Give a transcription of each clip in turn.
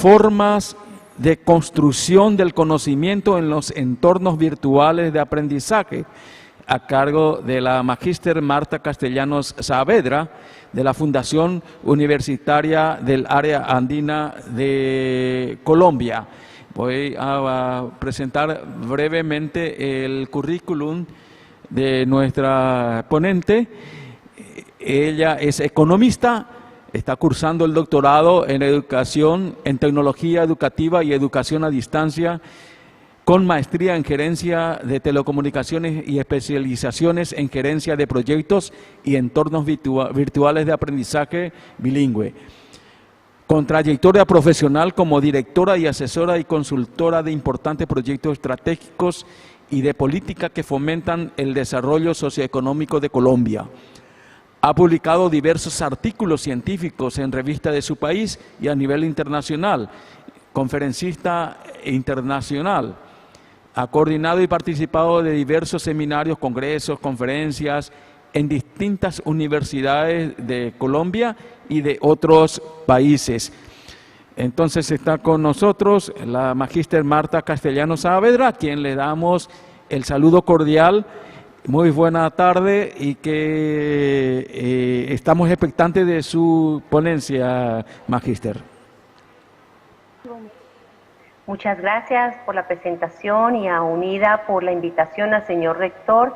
formas de construcción del conocimiento en los entornos virtuales de aprendizaje, a cargo de la magíster Marta Castellanos Saavedra, de la Fundación Universitaria del Área Andina de Colombia. Voy a presentar brevemente el currículum de nuestra ponente. Ella es economista, está cursando el doctorado en educación, en tecnología educativa y educación a distancia, con maestría en gerencia de telecomunicaciones y especializaciones en gerencia de proyectos y entornos virtuales de aprendizaje bilingüe. Con trayectoria profesional como directora y asesora y consultora de importantes proyectos estratégicos y de política que fomentan el desarrollo socioeconómico de Colombia. Ha publicado diversos artículos científicos en revistas de su país y a nivel internacional, conferencista internacional. Ha coordinado y participado de diversos seminarios, congresos, conferencias en distintas universidades de Colombia y de otros países. Entonces está con nosotros la magíster Marta Castellanos Saavedra, a quien le damos el saludo cordial. Muy buena tarde y que estamos expectantes de su ponencia, magíster. Muchas gracias por la presentación y a Unida por la invitación al señor rector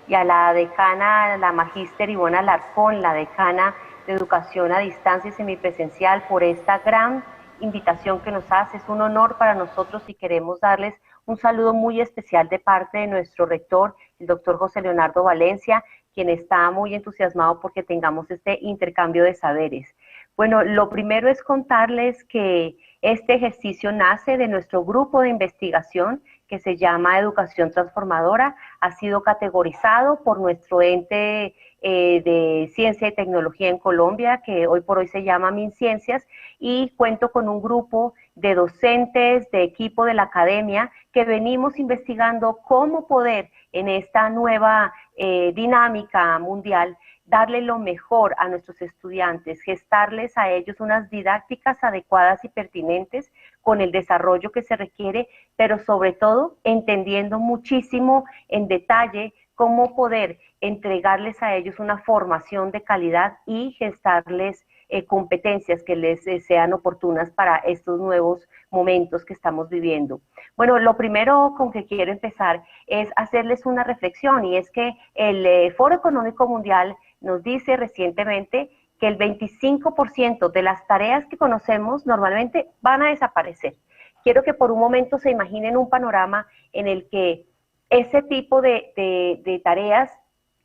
y a la decana, la magíster Ivonne Alarcón, la decana de Educación a Distancia y Semipresencial, por esta gran invitación que nos hace. Es un honor para nosotros y queremos darles un saludo muy especial de parte de nuestro rector, el doctor José Leonardo Valencia, quien está muy entusiasmado porque tengamos este intercambio de saberes. Bueno, lo primero es contarles que este ejercicio nace de nuestro grupo de investigación que se llama Educación Transformadora. Ha sido categorizado por nuestro ente de Ciencia y Tecnología en Colombia, que hoy por hoy se llama MinCiencias, y cuento con un grupo de docentes, de equipo de la academia, que venimos investigando cómo poder en esta nueva dinámica mundial darle lo mejor a nuestros estudiantes, gestarles a ellos unas didácticas adecuadas y pertinentes con el desarrollo que se requiere, pero sobre todo entendiendo muchísimo en detalle cómo poder entregarles a ellos una formación de calidad y gestarles competencias que les sean oportunas para estos nuevos momentos que estamos viviendo. Bueno, lo primero con que quiero empezar es hacerles una reflexión, y es que el Foro Económico Mundial nos dice recientemente que el 25% de las tareas que conocemos normalmente van a desaparecer. Quiero que por un momento se imaginen un panorama en el que ese tipo de tareas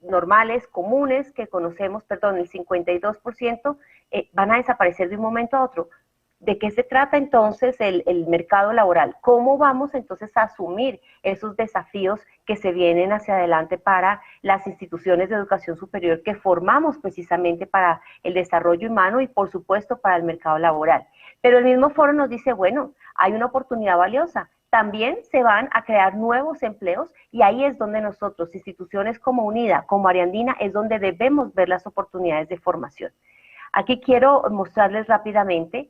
normales, comunes, que conocemos, perdón, el 52%, van a desaparecer de un momento a otro. ¿De qué se trata entonces el mercado laboral? ¿Cómo vamos entonces a asumir esos desafíos que se vienen hacia adelante para las instituciones de educación superior que formamos precisamente para el desarrollo humano y por supuesto para el mercado laboral? Pero el mismo foro nos dice, bueno, hay una oportunidad valiosa. También se van a crear nuevos empleos y ahí es donde nosotros, instituciones como Unida, como Ariandina, es donde debemos ver las oportunidades de formación. Aquí quiero mostrarles rápidamente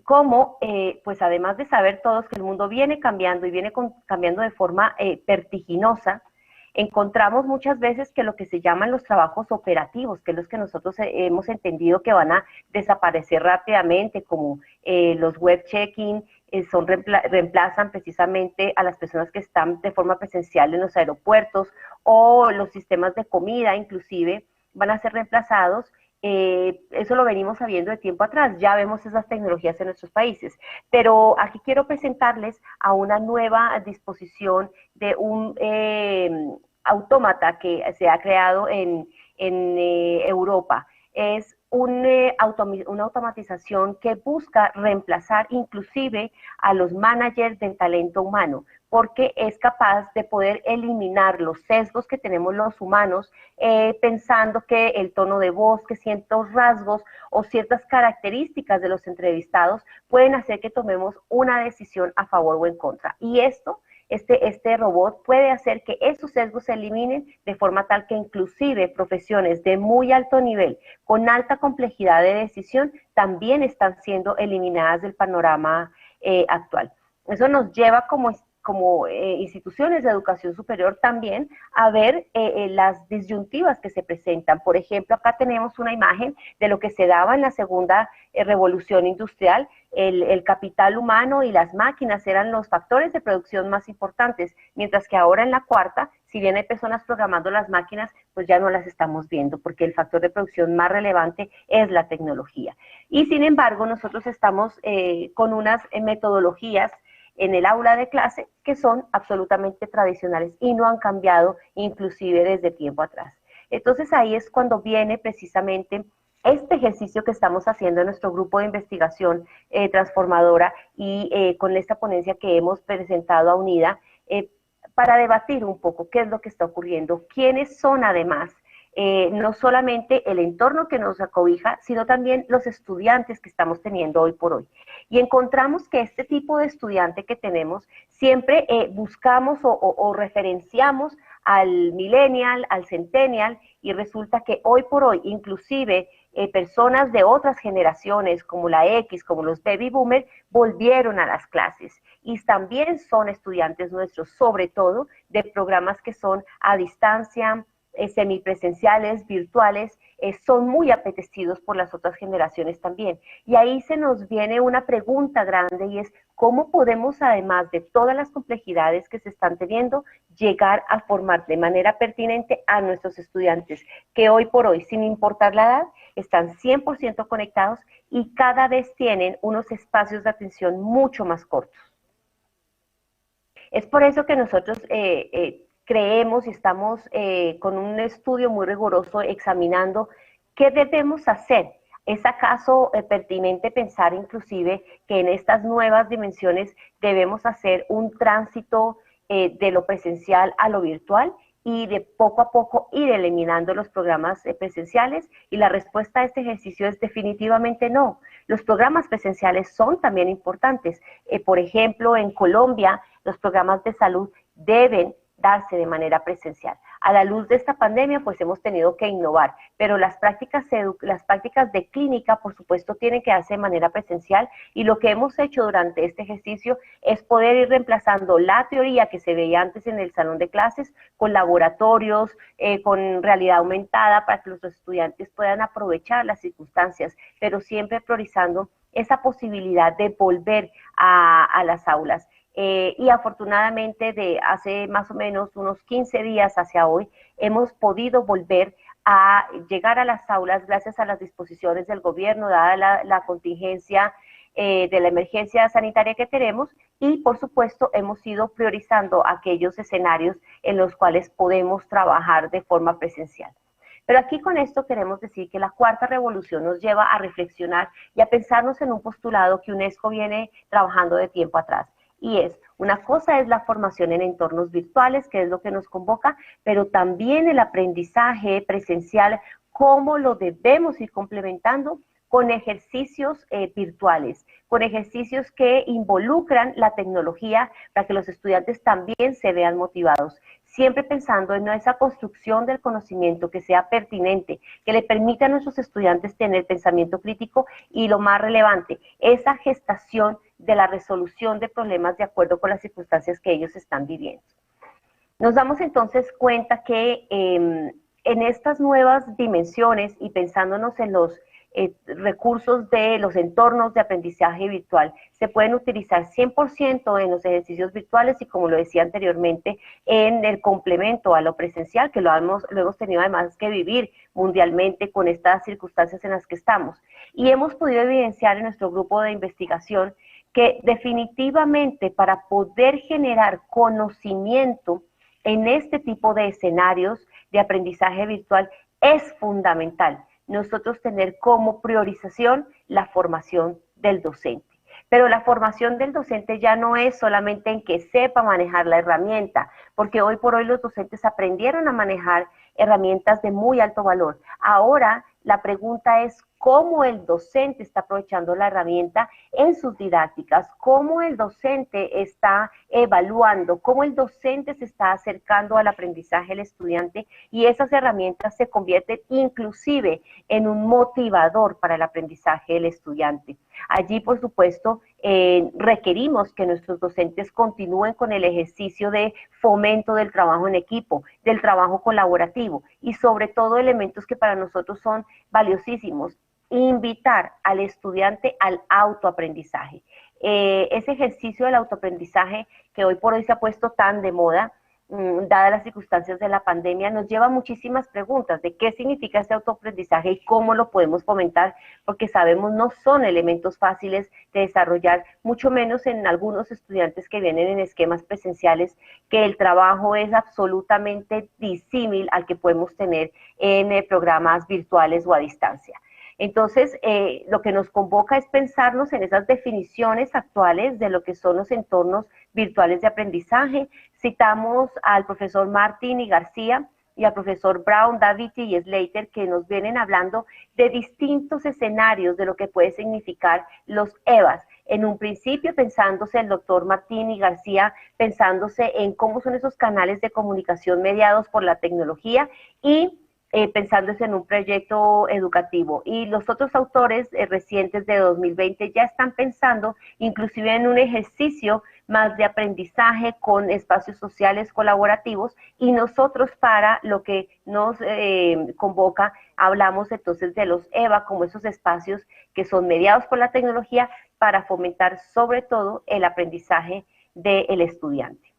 cómo, pues además de saber todos que el mundo viene cambiando y viene cambiando de forma vertiginosa, encontramos muchas veces que lo que se llaman los trabajos operativos, que es los que nosotros hemos entendido que van a desaparecer rápidamente, como los web check-in, reemplazan precisamente a las personas que están de forma presencial en los aeropuertos, o los sistemas de comida inclusive van a ser reemplazados. Eso lo venimos sabiendo de tiempo atrás, ya vemos esas tecnologías en nuestros países, pero aquí quiero presentarles a una nueva disposición de un autómata que se ha creado en Europa. Es una automatización que busca reemplazar inclusive a los managers del talento humano, porque es capaz de poder eliminar los sesgos que tenemos los humanos, pensando que el tono de voz, que ciertos rasgos o ciertas características de los entrevistados pueden hacer que tomemos una decisión a favor o en contra. Y esto este robot puede hacer que esos sesgos se eliminen de forma tal que inclusive profesiones de muy alto nivel, con alta complejidad de decisión, también están siendo eliminadas del panorama actual. Eso nos lleva como instituciones de educación superior también a ver las disyuntivas que se presentan. Por ejemplo, acá tenemos una imagen de lo que se daba en la segunda revolución industrial. El capital humano y las máquinas eran los factores de producción más importantes, mientras que ahora en la cuarta, si bien hay personas programando las máquinas, pues ya no las estamos viendo, porque el factor de producción más relevante es la tecnología. Y sin embargo, nosotros estamos con unas metodologías en el aula de clase que son absolutamente tradicionales y no han cambiado inclusive desde tiempo atrás. Entonces ahí es cuando viene precisamente este ejercicio que estamos haciendo en nuestro grupo de investigación transformadora y con esta ponencia que hemos presentado a UNIDA para debatir un poco qué es lo que está ocurriendo, quiénes son además no solamente el entorno que nos acobija, sino también los estudiantes que estamos teniendo hoy por hoy. Y encontramos que este tipo de estudiante que tenemos, siempre buscamos o referenciamos al millennial, al centennial, y resulta que hoy por hoy, inclusive personas de otras generaciones, como la X, como los baby boomers, volvieron a las clases y también son estudiantes nuestros, sobre todo de programas que son a distancia, semipresenciales, virtuales, son muy apetecidos por las otras generaciones también. Y ahí se nos viene una pregunta grande y es, ¿cómo podemos, además de todas las complejidades que se están teniendo, llegar a formar de manera pertinente a nuestros estudiantes, que hoy por hoy, sin importar la edad, están 100% conectados y cada vez tienen unos espacios de atención mucho más cortos? Es por eso que nosotros creemos y estamos con un estudio muy riguroso examinando qué debemos hacer. ¿Es acaso pertinente pensar inclusive que en estas nuevas dimensiones debemos hacer un tránsito de lo presencial a lo virtual y de poco a poco ir eliminando los programas presenciales? Y la respuesta a este ejercicio es definitivamente no. Los programas presenciales son también importantes. Por ejemplo, en Colombia, los programas de salud deben darse de manera presencial. A la luz de esta pandemia, pues hemos tenido que innovar, pero las prácticas de clínica, por supuesto, tienen que darse de manera presencial, y lo que hemos hecho durante este ejercicio es poder ir reemplazando la teoría que se veía antes en el salón de clases con laboratorios, con realidad aumentada, para que los estudiantes puedan aprovechar las circunstancias, pero siempre priorizando esa posibilidad de volver a las aulas. Y afortunadamente de hace más o menos unos 15 días hacia hoy hemos podido volver a llegar a las aulas gracias a las disposiciones del gobierno, dada la contingencia de la emergencia sanitaria que tenemos, y por supuesto hemos ido priorizando aquellos escenarios en los cuales podemos trabajar de forma presencial. Pero aquí con esto queremos decir que la cuarta revolución nos lleva a reflexionar y a pensarnos en un postulado que UNESCO viene trabajando de tiempo atrás. Y una cosa es la formación en entornos virtuales, que es lo que nos convoca, pero también el aprendizaje presencial, cómo lo debemos ir complementando con ejercicios virtuales, con ejercicios que involucran la tecnología para que los estudiantes también se vean motivados. Siempre pensando en esa construcción del conocimiento que sea pertinente, que le permita a nuestros estudiantes tener pensamiento crítico y, lo más relevante, esa gestación de la resolución de problemas de acuerdo con las circunstancias que ellos están viviendo. Nos damos entonces cuenta que en estas nuevas dimensiones y pensándonos en los recursos de los entornos de aprendizaje virtual, se pueden utilizar 100% en los ejercicios virtuales y, como lo decía anteriormente, en el complemento a lo presencial, que lo hemos tenido además que vivir mundialmente con estas circunstancias en las que estamos. Y hemos podido evidenciar en nuestro grupo de investigación que definitivamente para poder generar conocimiento en este tipo de escenarios de aprendizaje virtual es fundamental nosotros tener como priorización la formación del docente. Pero la formación del docente ya no es solamente en que sepa manejar la herramienta, porque hoy por hoy los docentes aprendieron a manejar herramientas de muy alto valor. Ahora la pregunta es cómo el docente está aprovechando la herramienta en sus didácticas, cómo el docente está evaluando, cómo el docente se está acercando al aprendizaje del estudiante, y esas herramientas se convierten inclusive en un motivador para el aprendizaje del estudiante. Allí, por supuesto, requerimos que nuestros docentes continúen con el ejercicio de fomento del trabajo en equipo, del trabajo colaborativo y sobre todo elementos que para nosotros son valiosísimos: invitar al estudiante al autoaprendizaje. Ese ejercicio del autoaprendizaje que hoy por hoy se ha puesto tan de moda, dadas las circunstancias de la pandemia, nos lleva a muchísimas preguntas de qué significa este autoaprendizaje y cómo lo podemos fomentar, porque sabemos no son elementos fáciles de desarrollar, mucho menos en algunos estudiantes que vienen en esquemas presenciales, que el trabajo es absolutamente disímil al que podemos tener en programas virtuales o a distancia. Entonces, lo que nos convoca es pensarnos en esas definiciones actuales de lo que son los entornos virtuales de aprendizaje. Citamos al profesor Martín y García y al profesor Brown, Daviti y Slater, que nos vienen hablando de distintos escenarios de lo que puede significar los EVAs. En un principio, pensándose el doctor Martín y García, pensándose en cómo son esos canales de comunicación mediados por la tecnología y pensándose en un proyecto educativo. Y los otros autores recientes de 2020 ya están pensando inclusive en un ejercicio más de aprendizaje con espacios sociales colaborativos, y nosotros, para lo que nos convoca, hablamos entonces de los EVA como esos espacios que son mediados por la tecnología para fomentar sobre todo el aprendizaje del estudiante.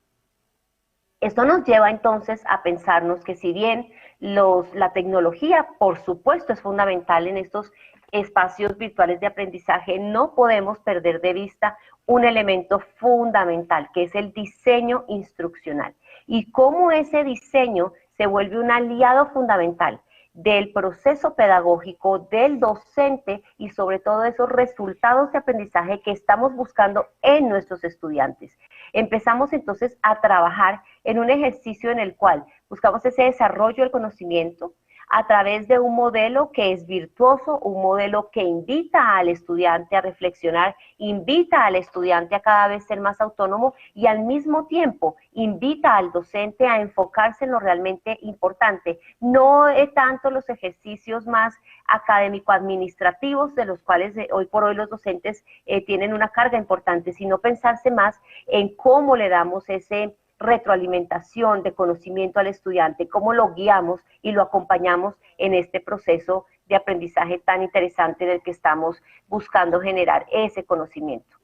Esto nos lleva entonces a pensarnos que si bien la tecnología, por supuesto, es fundamental en estos espacios virtuales de aprendizaje, no podemos perder de vista un elemento fundamental, que es el diseño instruccional, y cómo ese diseño se vuelve un aliado fundamental del proceso pedagógico, del docente y sobre todo esos resultados de aprendizaje que estamos buscando en nuestros estudiantes. Empezamos entonces a trabajar en un ejercicio en el cual buscamos ese desarrollo del conocimiento a través de un modelo que es virtuoso, un modelo que invita al estudiante a reflexionar, invita al estudiante a cada vez ser más autónomo y al mismo tiempo invita al docente a enfocarse en lo realmente importante, no tanto los ejercicios más académico-administrativos de los cuales hoy por hoy los docentes tienen una carga importante, sino pensarse más en cómo le damos ese retroalimentación de conocimiento al estudiante, cómo lo guiamos y lo acompañamos en este proceso de aprendizaje tan interesante del que estamos buscando generar ese conocimiento.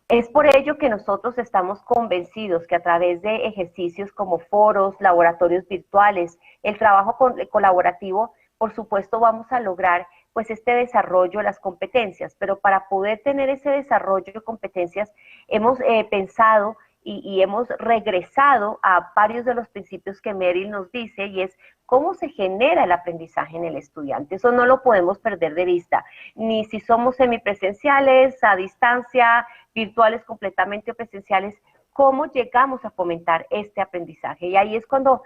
Es por ello que nosotros estamos convencidos que a través de ejercicios como foros, laboratorios virtuales, el trabajo colaborativo, por supuesto vamos a lograr pues este desarrollo de las competencias, pero para poder tener ese desarrollo de competencias hemos pensado y hemos regresado a varios de los principios que Merrill nos dice, y es cómo se genera el aprendizaje en el estudiante. Eso no lo podemos perder de vista, ni si somos semipresenciales, a distancia, virtuales completamente o presenciales, cómo llegamos a fomentar este aprendizaje. Y ahí es cuando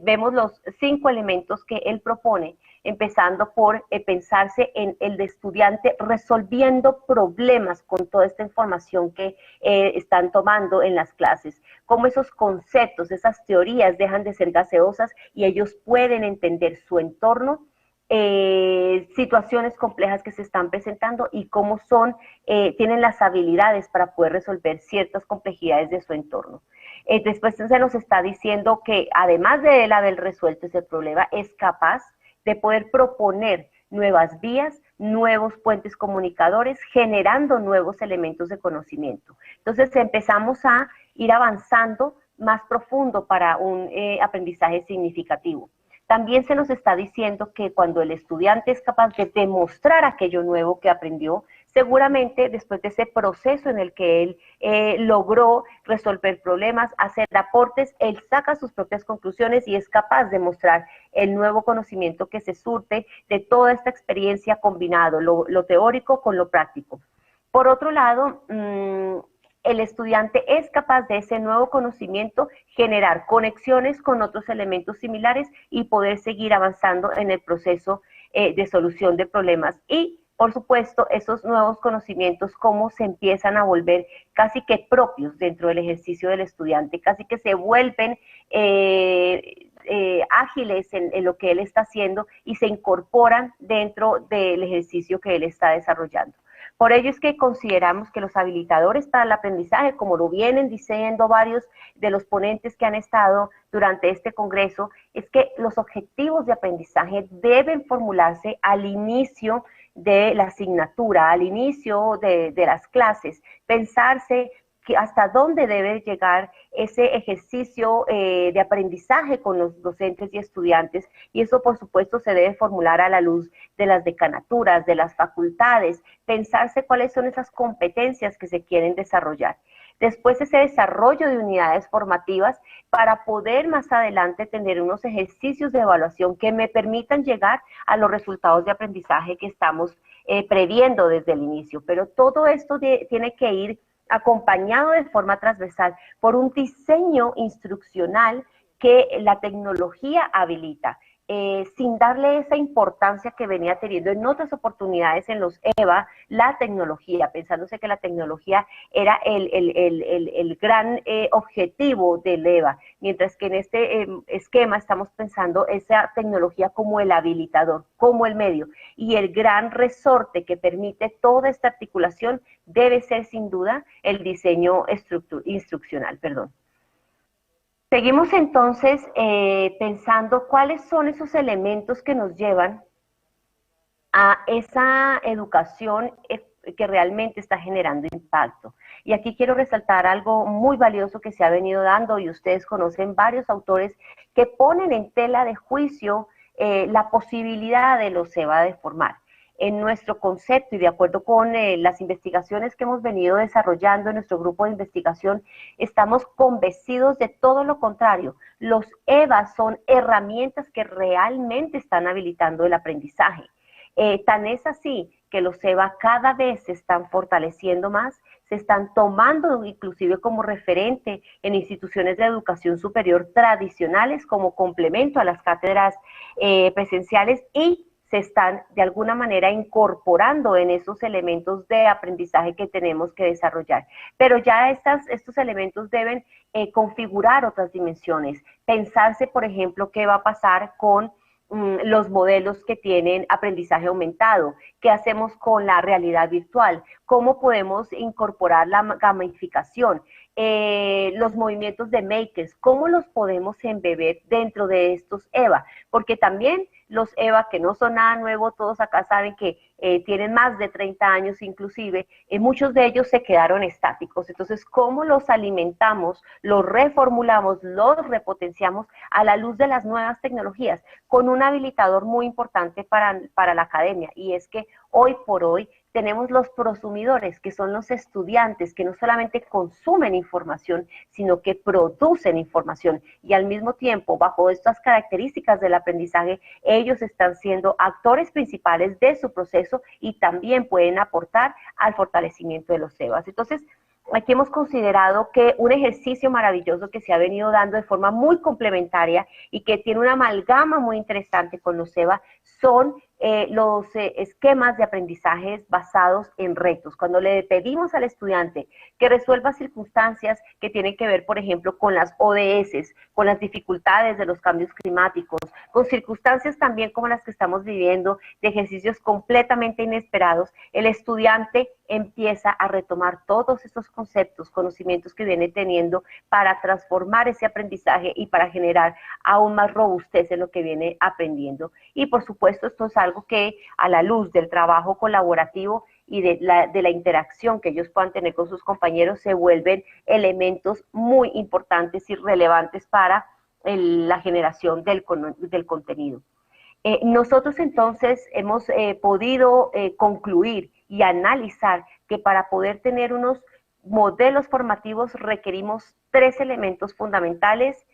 vemos los 5 elementos que él propone, empezando por pensarse en el de estudiante resolviendo problemas con toda esta información que están tomando en las clases, cómo esos conceptos, esas teorías dejan de ser gaseosas y ellos pueden entender su entorno, situaciones complejas que se están presentando y cómo tienen las habilidades para poder resolver ciertas complejidades de su entorno. Después se nos está diciendo que además de el haber resuelto ese problema, es capaz de poder proponer nuevas vías, nuevos puentes comunicadores, generando nuevos elementos de conocimiento. Entonces empezamos a ir avanzando más profundo para un aprendizaje significativo. También se nos está diciendo que cuando el estudiante es capaz de demostrar aquello nuevo que aprendió, seguramente después de ese proceso en el que él logró resolver problemas, hacer aportes, él saca sus propias conclusiones y es capaz de mostrar el nuevo conocimiento que se surte de toda esta experiencia combinado, lo teórico con lo práctico. Por otro lado, el estudiante es capaz de ese nuevo conocimiento generar conexiones con otros elementos similares y poder seguir avanzando en el proceso de solución de problemas. Y por supuesto, esos nuevos conocimientos, cómo se empiezan a volver casi que propios dentro del ejercicio del estudiante, casi que se vuelven ágiles en lo que él está haciendo y se incorporan dentro del ejercicio que él está desarrollando. Por ello es que consideramos que los habilitadores para el aprendizaje, como lo vienen diciendo varios de los ponentes que han estado durante este congreso, es que los objetivos de aprendizaje deben formularse al inicio de la asignatura, al inicio de las clases, pensarse que hasta dónde debe llegar ese ejercicio de aprendizaje con los docentes y estudiantes, y eso por supuesto se debe formular a la luz de las decanaturas, de las facultades, pensarse cuáles son esas competencias que se quieren desarrollar. Después ese desarrollo de unidades formativas para poder más adelante tener unos ejercicios de evaluación que me permitan llegar a los resultados de aprendizaje que estamos previendo desde el inicio. Pero todo esto tiene que ir acompañado de forma transversal por un diseño instruccional que la tecnología habilita, sin darle esa importancia que venía teniendo en otras oportunidades en los EVA, la tecnología, pensándose que la tecnología era el gran objetivo del EVA, mientras que en este esquema estamos pensando esa tecnología como el habilitador, como el medio, y el gran resorte que permite toda esta articulación debe ser sin duda el diseño instruccional. Seguimos entonces pensando cuáles son esos elementos que nos llevan a esa educación que realmente está generando impacto. Y aquí quiero resaltar algo muy valioso que se ha venido dando, y ustedes conocen varios autores que ponen en tela de juicio la posibilidad de los EVA de formar. En nuestro concepto y de acuerdo con las investigaciones que hemos venido desarrollando en nuestro grupo de investigación, estamos convencidos de todo lo contrario. Los EVA son herramientas que realmente están habilitando el aprendizaje. Tan es así que los EVA cada vez se están fortaleciendo más, se están tomando inclusive como referente en instituciones de educación superior tradicionales como complemento a las cátedras presenciales, y se están de alguna manera incorporando en esos elementos de aprendizaje que tenemos que desarrollar. Pero ya estos elementos deben configurar otras dimensiones. Pensarse, por ejemplo, qué va a pasar con los modelos que tienen aprendizaje aumentado, qué hacemos con la realidad virtual, cómo podemos incorporar la gamificación, los movimientos de makers, cómo los podemos embeber dentro de estos EVA, porque también los EVA, que no son nada nuevo, todos acá saben que tienen más de 30 años inclusive, muchos de ellos se quedaron estáticos. Entonces, ¿cómo los alimentamos, los reformulamos, los repotenciamos a la luz de las nuevas tecnologías? Con un habilitador muy importante para la academia, y es que hoy por hoy tenemos los prosumidores, que son los estudiantes que no solamente consumen información, sino que producen información, y al mismo tiempo, bajo estas características del aprendizaje, ellos están siendo actores principales de su proceso y también pueden aportar al fortalecimiento de los EVAs. Entonces, aquí hemos considerado que un ejercicio maravilloso que se ha venido dando de forma muy complementaria y que tiene una amalgama muy interesante con los EVA son los esquemas de aprendizajes basados en retos. Cuando le pedimos al estudiante que resuelva circunstancias que tienen que ver, por ejemplo, con las ODS, con las dificultades de los cambios climáticos, con circunstancias también como las que estamos viviendo, de ejercicios completamente inesperados, el estudiante empieza a retomar todos esos conceptos, conocimientos que viene teniendo para transformar ese aprendizaje y para generar aún más robustez en lo que viene aprendiendo. Y por supuesto, esto es algo que a la luz del trabajo colaborativo y de la interacción que ellos puedan tener con sus compañeros se vuelven elementos muy importantes y relevantes para la generación del contenido. Nosotros entonces hemos podido concluir y analizar que para poder tener unos modelos formativos requerimos 3 elementos fundamentales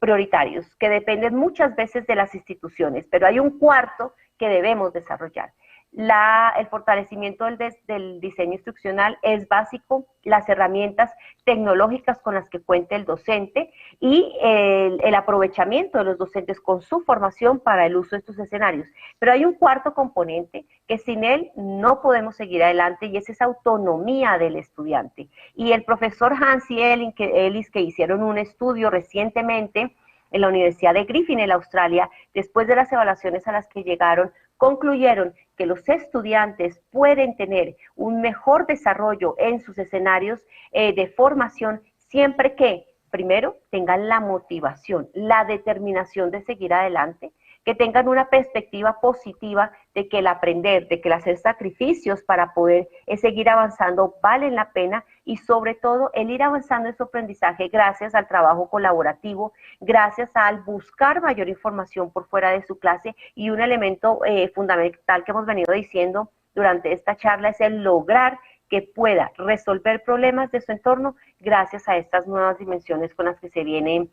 prioritarios, que dependen muchas veces de las instituciones, pero hay un cuarto que debemos desarrollar. el fortalecimiento del diseño instruccional es básico, las herramientas tecnológicas con las que cuente el docente y el aprovechamiento de los docentes con su formación para el uso de estos escenarios. Pero hay un cuarto componente que sin él no podemos seguir adelante y es esa autonomía del estudiante. Y el profesor Hans y Ellis, que hicieron un estudio recientemente en la Universidad de Griffith en Australia, después de las evaluaciones a las que llegaron, concluyeron que los estudiantes pueden tener un mejor desarrollo en sus escenarios de formación siempre que, primero, tengan la motivación, la determinación de seguir adelante, que tengan una perspectiva positiva de que el aprender, de que el hacer sacrificios para poder seguir avanzando valen la pena y sobre todo el ir avanzando en su aprendizaje gracias al trabajo colaborativo, gracias al buscar mayor información por fuera de su clase y un elemento fundamental que hemos venido diciendo durante esta charla es el lograr que pueda resolver problemas de su entorno gracias a estas nuevas dimensiones con las que se vienen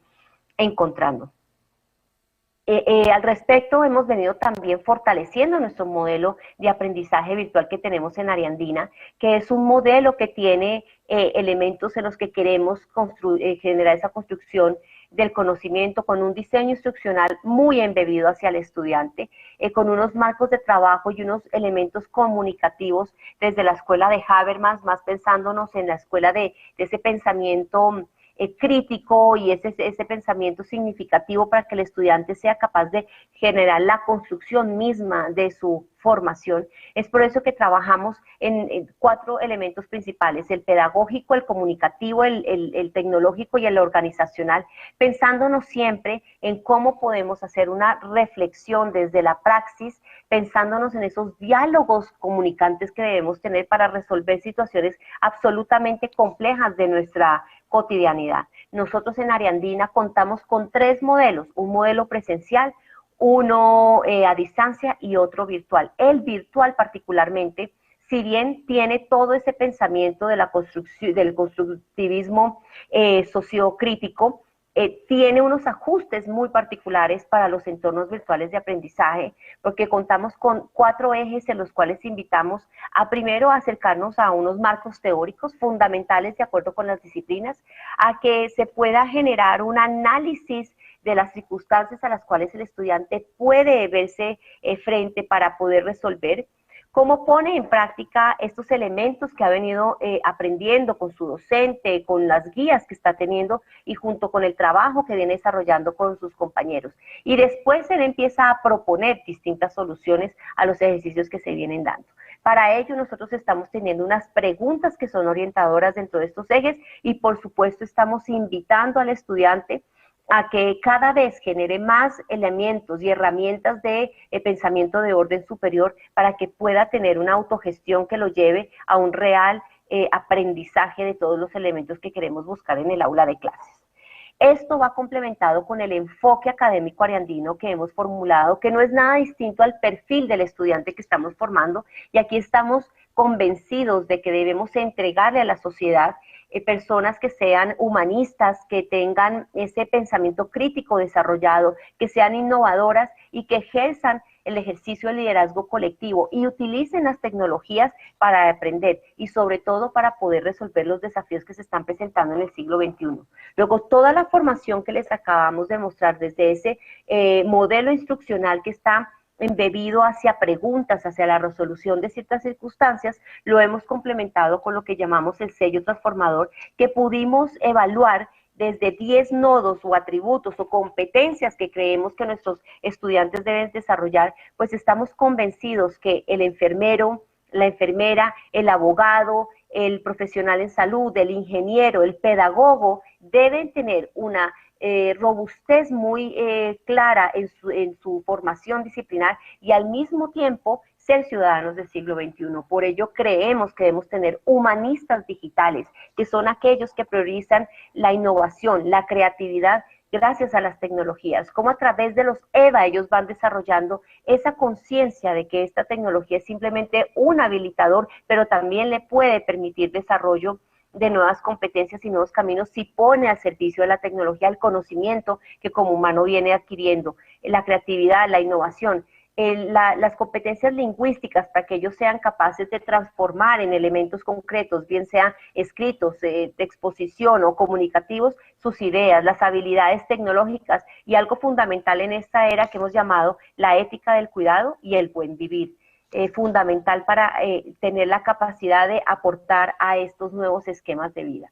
encontrando. Al respecto, hemos venido también fortaleciendo nuestro modelo de aprendizaje virtual que tenemos en Ariandina, que es un modelo que tiene elementos en los que queremos generar esa construcción del conocimiento con un diseño instruccional muy embebido hacia el estudiante, con unos marcos de trabajo y unos elementos comunicativos desde la escuela de Habermas, más pensándonos en la escuela de ese pensamiento crítico y ese pensamiento significativo para que el estudiante sea capaz de generar la construcción misma de su formación. Es por eso que trabajamos en 4 elementos principales: el pedagógico, el comunicativo, el tecnológico y el organizacional, pensándonos siempre en cómo podemos hacer una reflexión desde la praxis, pensándonos en esos diálogos comunicantes que debemos tener para resolver situaciones absolutamente complejas de nuestra cotidianidad. Nosotros en Ariandina contamos con 3 modelos, un modelo presencial, uno a distancia y otro virtual. El virtual particularmente, si bien tiene todo ese pensamiento de la construcción, del constructivismo sociocrítico, tiene unos ajustes muy particulares para los entornos virtuales de aprendizaje, porque contamos con 4 ejes en los cuales invitamos a primero acercarnos a unos marcos teóricos fundamentales de acuerdo con las disciplinas, a que se pueda generar un análisis de las circunstancias a las cuales el estudiante puede verse frente para poder resolver, cómo pone en práctica estos elementos que ha venido aprendiendo con su docente, con las guías que está teniendo y junto con el trabajo que viene desarrollando con sus compañeros. Y después él empieza a proponer distintas soluciones a los ejercicios que se vienen dando. Para ello nosotros estamos teniendo unas preguntas que son orientadoras dentro de estos ejes y por supuesto estamos invitando al estudiante a que cada vez genere más elementos y herramientas de pensamiento de orden superior para que pueda tener una autogestión que lo lleve a un real aprendizaje de todos los elementos que queremos buscar en el aula de clases. Esto va complementado con el enfoque académico ariandino que hemos formulado, que no es nada distinto al perfil del estudiante que estamos formando, y aquí estamos convencidos de que debemos entregarle a la sociedad personas que sean humanistas, que tengan ese pensamiento crítico desarrollado, que sean innovadoras y que ejerzan el ejercicio del liderazgo colectivo y utilicen las tecnologías para aprender y sobre todo para poder resolver los desafíos que se están presentando en el siglo XXI. Luego, toda la formación que les acabamos de mostrar desde ese modelo instruccional que está embebido hacia preguntas, hacia la resolución de ciertas circunstancias, lo hemos complementado con lo que llamamos el sello transformador, que pudimos evaluar desde 10 nodos o atributos o competencias que creemos que nuestros estudiantes deben desarrollar, pues estamos convencidos que el enfermero, la enfermera, el abogado, el profesional en salud, el ingeniero, el pedagogo, deben tener una robustez muy clara en su formación disciplinar y al mismo tiempo ser ciudadanos del siglo XXI. Por ello creemos que debemos tener humanistas digitales, que son aquellos que priorizan la innovación, la creatividad, gracias a las tecnologías, como a través de los EVA ellos van desarrollando esa conciencia de que esta tecnología es simplemente un habilitador, pero también le puede permitir desarrollo de nuevas competencias y nuevos caminos si pone al servicio de la tecnología el conocimiento que como humano viene adquiriendo, la creatividad, la innovación. las competencias lingüísticas para que ellos sean capaces de transformar en elementos concretos, bien sean escritos, de exposición o comunicativos, sus ideas, las habilidades tecnológicas y algo fundamental en esta era que hemos llamado la ética del cuidado y el buen vivir. Fundamental para tener la capacidad de aportar a estos nuevos esquemas de vida.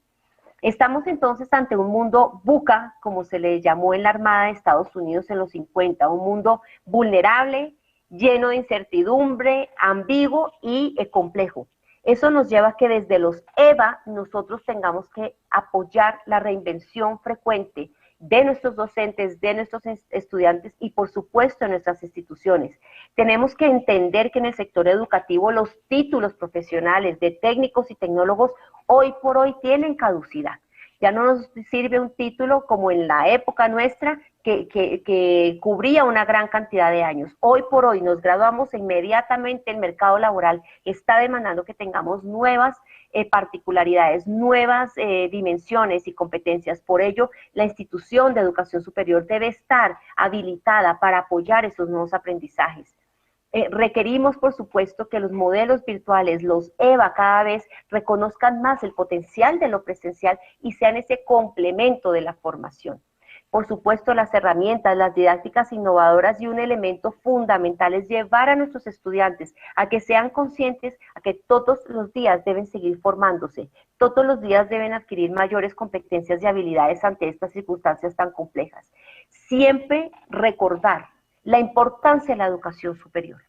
Estamos entonces ante un mundo VUCA, como se le llamó en la Armada de Estados Unidos en los 50, un mundo vulnerable, lleno de incertidumbre, ambiguo y complejo. Eso nos lleva a que desde los EVA nosotros tengamos que apoyar la reinvención frecuente de nuestros docentes, de nuestros estudiantes y por supuesto de nuestras instituciones. Tenemos que entender que en el sector educativo los títulos profesionales de técnicos y tecnólogos hoy por hoy tienen caducidad. Ya no nos sirve un título como en la época nuestra que cubría una gran cantidad de años. Hoy por hoy nos graduamos e inmediatamente el mercado laboral está demandando que tengamos nuevas particularidades, nuevas dimensiones y competencias. Por ello, la institución de educación superior debe estar habilitada para apoyar esos nuevos aprendizajes. Requerimos, por supuesto, que los modelos virtuales, los EVA, cada vez reconozcan más el potencial de lo presencial y sean ese complemento de la formación. Por supuesto, las herramientas, las didácticas innovadoras y un elemento fundamental es llevar a nuestros estudiantes a que sean conscientes a que todos los días deben seguir formándose, todos los días deben adquirir mayores competencias y habilidades ante estas circunstancias tan complejas. Siempre recordar la importancia de la educación superior.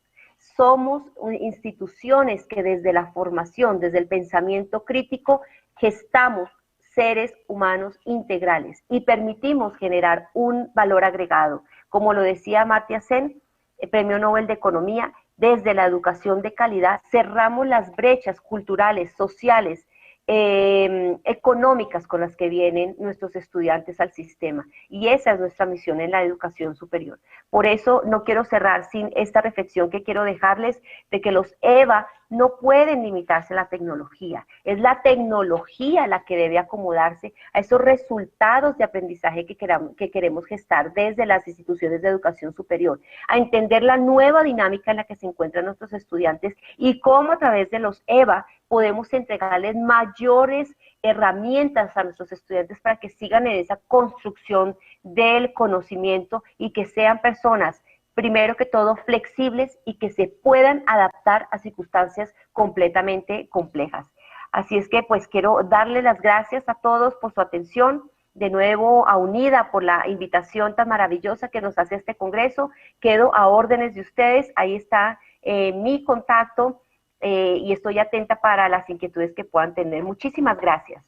Somos instituciones que desde la formación, desde el pensamiento crítico, gestamos seres humanos integrales y permitimos generar un valor agregado. Como lo decía Amartya Sen, el Premio Nobel de Economía, desde la educación de calidad cerramos las brechas culturales, sociales, económicas con las que vienen nuestros estudiantes al sistema. Y esa es nuestra misión en la educación superior. Por eso no quiero cerrar sin esta reflexión que quiero dejarles de que los EVA no pueden limitarse a la tecnología. Es la tecnología la que debe acomodarse a esos resultados de aprendizaje que queremos gestar desde las instituciones de educación superior, a entender la nueva dinámica en la que se encuentran nuestros estudiantes y cómo a través de los EVA podemos entregarles mayores herramientas a nuestros estudiantes para que sigan en esa construcción del conocimiento y que sean personas, primero que todo, flexibles y que se puedan adaptar a circunstancias completamente complejas. Así es que pues quiero darle las gracias a todos por su atención, de nuevo a UNIDA por la invitación tan maravillosa que nos hace este congreso. Quedo a órdenes de ustedes, ahí está mi contacto y estoy atenta para las inquietudes que puedan tener. Muchísimas gracias.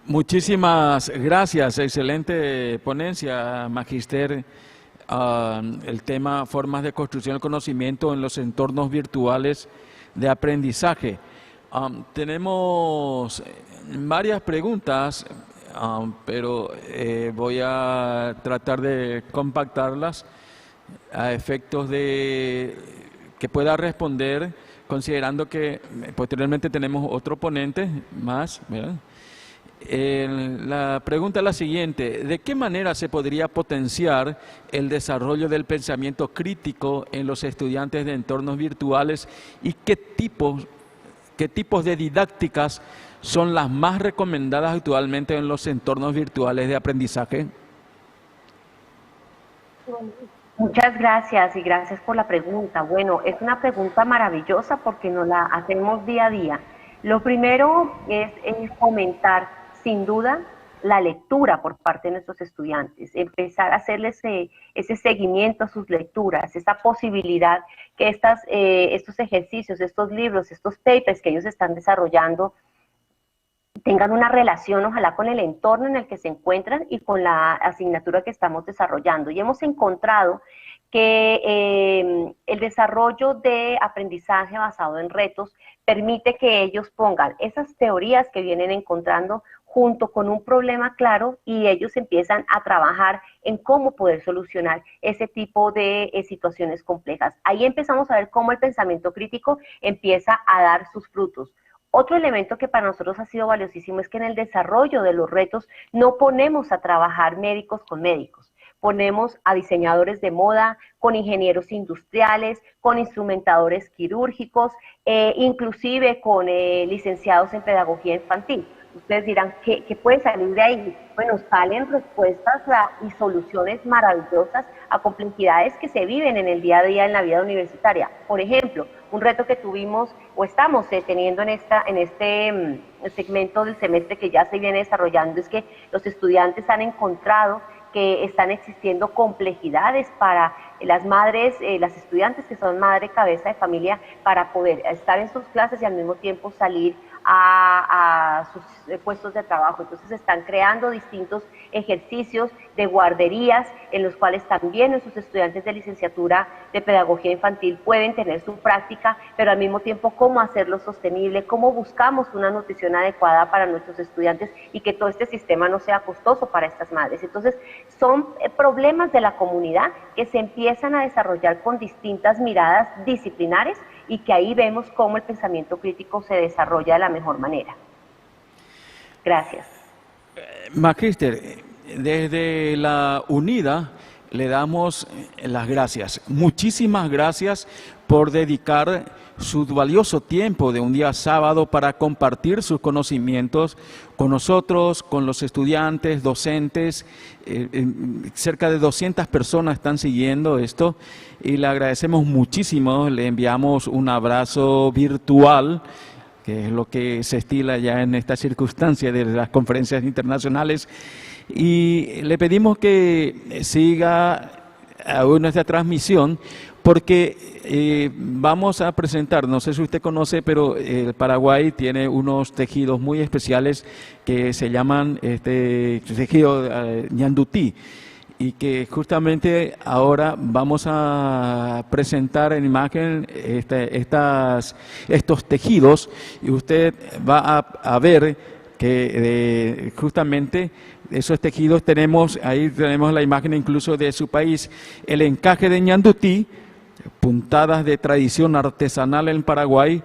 Muchísimas gracias, excelente ponencia, Magister. El tema formas de construcción del conocimiento en los entornos virtuales de aprendizaje. Tenemos varias preguntas, pero voy a tratar de compactarlas a efectos de que pueda responder, considerando que posteriormente tenemos otro ponente más, ¿verdad? La pregunta es la siguiente: ¿de qué manera se podría potenciar el desarrollo del pensamiento crítico en los estudiantes de entornos virtuales y qué tipos de didácticas son las más recomendadas actualmente en los entornos virtuales de aprendizaje? Muchas gracias y gracias por la pregunta. Bueno, es una pregunta maravillosa porque nos la hacemos día a día. Lo primero es fomentar, sin duda, la lectura por parte de nuestros estudiantes, empezar a hacerles ese seguimiento a sus lecturas, esa posibilidad que estos ejercicios, estos libros, estos papers que ellos están desarrollando tengan una relación, ojalá, con el entorno en el que se encuentran y con la asignatura que estamos desarrollando. Y hemos encontrado que el desarrollo de aprendizaje basado en retos permite que ellos pongan esas teorías que vienen encontrando junto con un problema claro y ellos empiezan a trabajar en cómo poder solucionar ese tipo de situaciones complejas. Ahí empezamos a ver cómo el pensamiento crítico empieza a dar sus frutos. Otro elemento que para nosotros ha sido valiosísimo es que en el desarrollo de los retos no ponemos a trabajar médicos con médicos. ponemos a diseñadores de moda, con ingenieros industriales, con instrumentadores quirúrgicos, inclusive con licenciados en pedagogía infantil. Ustedes dirán, ¿qué puede salir de ahí? Bueno, salen respuestas y soluciones maravillosas a complejidades que se viven en el día a día en la vida universitaria. Por ejemplo, un reto que tuvimos o estamos teniendo en este segmento del semestre que ya se viene desarrollando es que los estudiantes han encontrado que están existiendo complejidades para las madres, las estudiantes que son madre cabeza de familia, para poder estar en sus clases y al mismo tiempo salir a sus puestos de trabajo. Entonces están creando distintos ejercicios de guarderías en los cuales también sus estudiantes de licenciatura de pedagogía infantil pueden tener su práctica, pero al mismo tiempo cómo hacerlo sostenible, cómo buscamos una nutrición adecuada para nuestros estudiantes y que todo este sistema no sea costoso para estas madres. Entonces son problemas de la comunidad que se empiezan a desarrollar con distintas miradas disciplinares y que ahí vemos cómo el pensamiento crítico se desarrolla de la mejor manera. Gracias. Magíster, desde la UNIDA le damos las gracias. Muchísimas gracias por dedicar su valioso tiempo de un día sábado para compartir sus conocimientos con nosotros, con los estudiantes, docentes. Cerca de 200 personas están siguiendo esto y le agradecemos muchísimo. Le enviamos un abrazo virtual, que es lo que se estila ya en esta circunstancia de las conferencias internacionales. Y le pedimos que siga aún nuestra transmisión porque vamos a presentar, no sé si usted conoce, pero el Paraguay tiene unos tejidos muy especiales que se llaman tejido ñandutí, y que justamente ahora vamos a presentar en imagen estos tejidos, y usted va a ver que justamente esos tejidos ahí tenemos la imagen incluso de su país, el encaje de ñandutí, puntadas de tradición artesanal en Paraguay,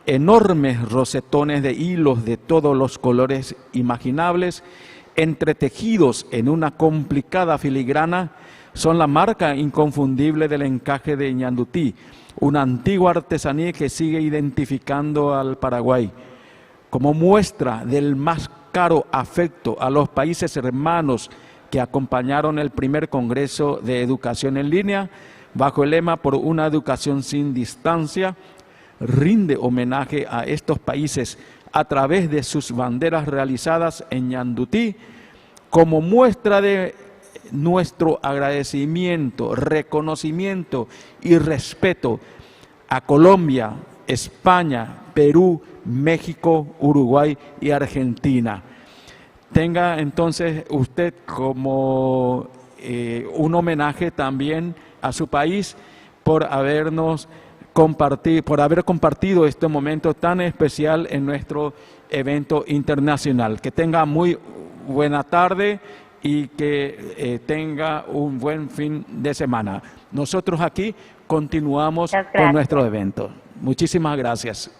enormes rosetones de hilos de todos los colores imaginables, entretejidos en una complicada filigrana, son la marca inconfundible del encaje de ñandutí, una antigua artesanía que sigue identificando al Paraguay. Como muestra del más caro afecto a los países hermanos que acompañaron el primer Congreso de Educación en Línea, bajo el lema por una educación sin distancia, rinde homenaje a estos países a través de sus banderas realizadas en ñandutí, como muestra de nuestro agradecimiento, reconocimiento y respeto a Colombia, España, Perú, México, Uruguay y Argentina. Tenga entonces usted como un homenaje también a su país por haber compartido este momento tan especial en nuestro evento internacional. Que tenga muy buena tarde y que tenga un buen fin de semana. Nosotros aquí continuamos con nuestro evento. Muchísimas gracias.